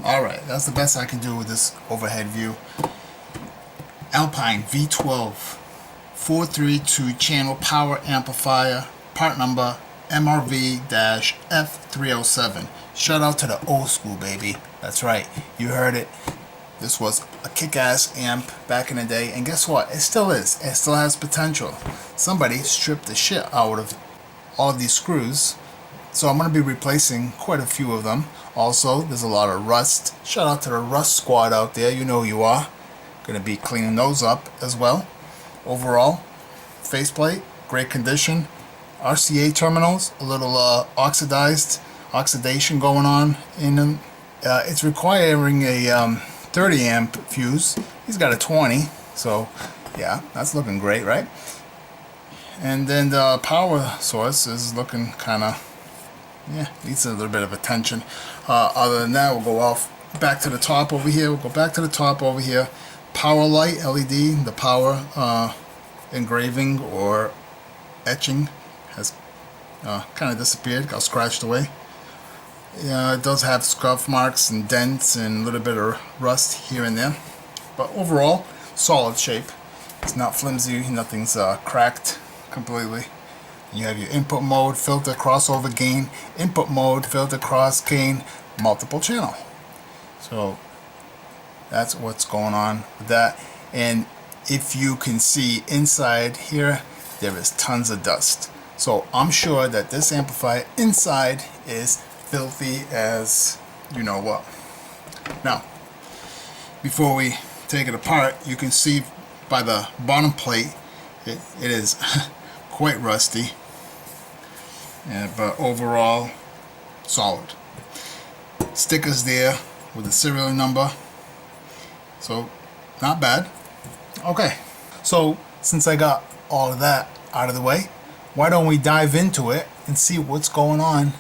Alright, that's the best I can do with this overhead view. ALPINE V12 432 channel power amplifier, part number MRV-F307. Shout out to the old school, baby. That's right, you heard it. This was a kick-ass amp back in the day, and guess what? It still is. It still has potential. Somebody stripped the shit out of all of these screws, so I'm going to be replacing quite a few of them. Also, there's a lot of rust. Shout out to the rust squad out there. You know who you are. Going to be cleaning those up as well. Overall, faceplate, great condition. RCA terminals, a little oxidation going on in them. It's requiring a 30 amp fuse. He's got a 20, so yeah, that's looking great, right? And then the power source is looking kind of, yeah, needs a little bit of attention. Other than that, we'll go off back to the top over here. We'll go back to the top over here. Power light LED, the power engraving or etching has kind of disappeared, got scratched away. It does have scuff marks and dents and a little bit of rust here and there, but overall solid shape. It's not flimsy, nothing's cracked completely. You have your input mode, filter, crossover gain, input mode, filter, cross gain, multiple channel. So that's what's going on with that. And if you can see inside here, there is tons of dust. So I'm sure that this amplifier inside is filthy as you know what. Now, before we take it apart, you can see by the bottom plate it is quite rusty, but overall solid. Stickers there with the serial number, so not bad. Okay, so since I got all of that out of the way, why don't we dive into it and see what's going on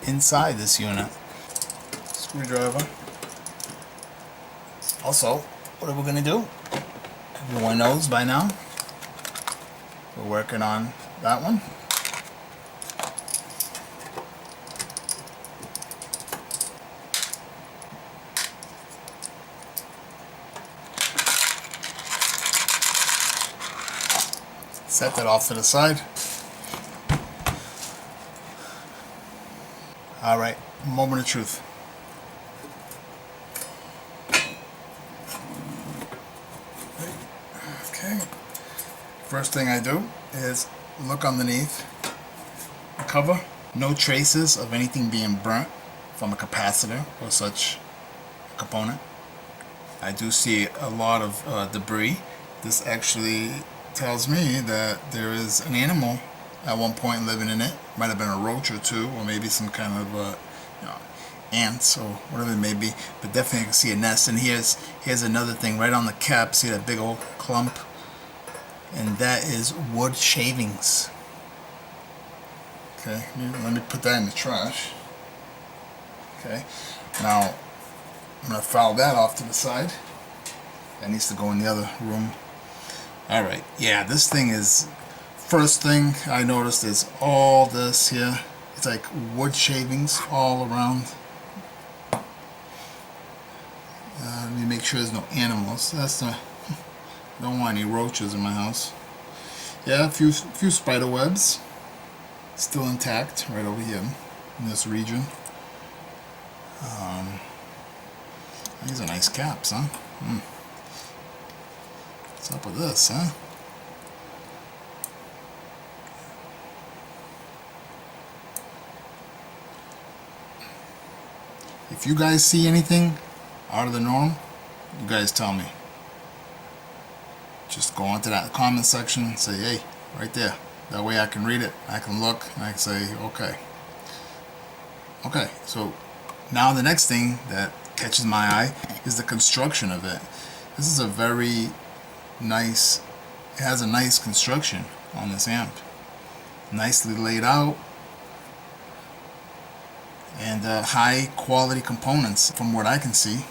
inside this unit. Screwdriver. Also, what are we going to do? Everyone knows by now. We're working on that one. Set that off to the side. Alright, moment of truth. Okay. First thing I do is look underneath the cover. No traces of anything being burnt from a capacitor or such component. I do see a lot of debris. This actually tells me that there is an animal at one point living in it. Might have been a roach or two, or maybe some kind of ants or whatever it may be, but definitely I can see a nest. And here's another thing right on the cap. See that big old clump? And that is wood shavings. Okay, let me put that in the trash. Okay, now I'm gonna file that off to the side. That needs to go in the other room. Alright, yeah, this thing is, first thing I noticed is all this here. It's like wood shavings all around. Let me make sure there's no animals. That's the, don't want any roaches in my house. Yeah, a few spider webs still intact right over here in this region. These are nice caps, huh? What's up with this, huh? If you guys see anything out of the norm, you guys tell me. Just go into that comment section and say, hey, right there. That way I can read it, I can look, and I can say, okay. Okay, so now the next thing that catches my eye is the construction of it. This is a very nice, it has a nice construction on this amp. Nicely laid out. And high quality components from what I can see.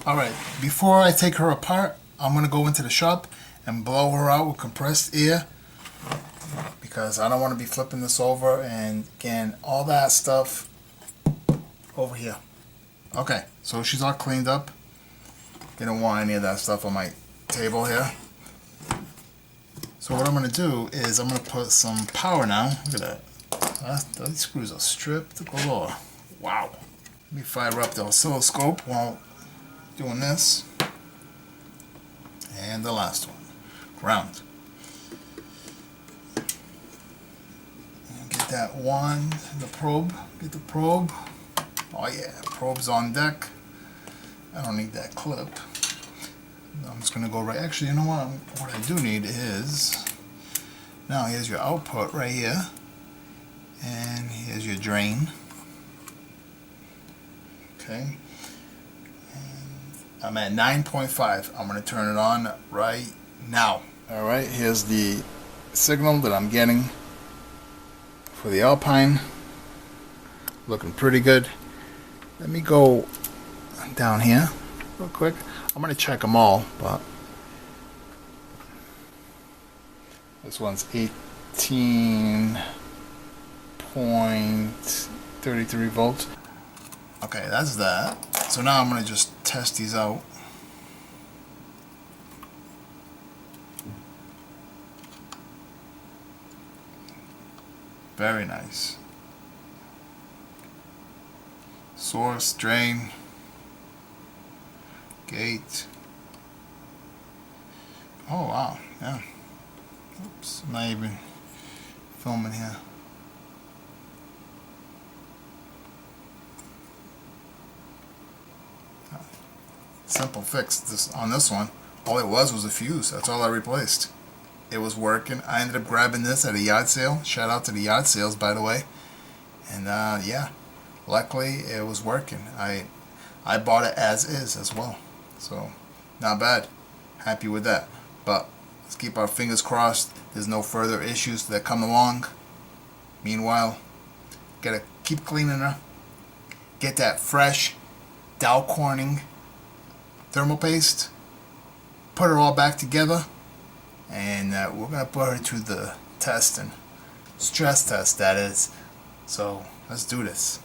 Alright, before I take her apart, I'm going to go into the shop and blow her out with compressed air, because I don't want to be flipping this over and getting all that stuff over here. Okay, so she's all cleaned up. Didn't want any of that stuff on my table here. So what I'm going to do is I'm going to put some power now. Look at that. Those screws are stripped galore. Wow. Let me fire up the oscilloscope while doing this. And the last one. Ground. And get that one, the probe. Get the probe. Oh yeah, probe's on deck. I don't need that clip. I'm just going to go right. Actually, you know what I do need is, now here's your output right here, and here's your drain. Okay, and I'm at 9.5. I'm going to turn it on right now. Alright, here's the signal that I'm getting for the ALPINE. Looking pretty good. Let me go down here real quick. I'm going to check them all, but this one's 18.33 volts. Okay, that's that. So now I'm going to just test these out. Very nice. Source, drain, gate. Oh wow, yeah. Oops, I'm not even filming here. Simple fix this on this one. All it was a fuse. That's all I replaced. It was working. I ended up grabbing this at a yard sale. Shout out to the yard sales, by the way. And yeah, luckily it was working. I bought it as is as well. So not bad. Happy with that. But let's keep our fingers crossed there's no further issues that come along. Meanwhile, gotta keep cleaning her. Get that fresh Dow Corning thermal paste. Put her all back together. And we're gonna put her to the testing. Stress test, that is. So let's do this.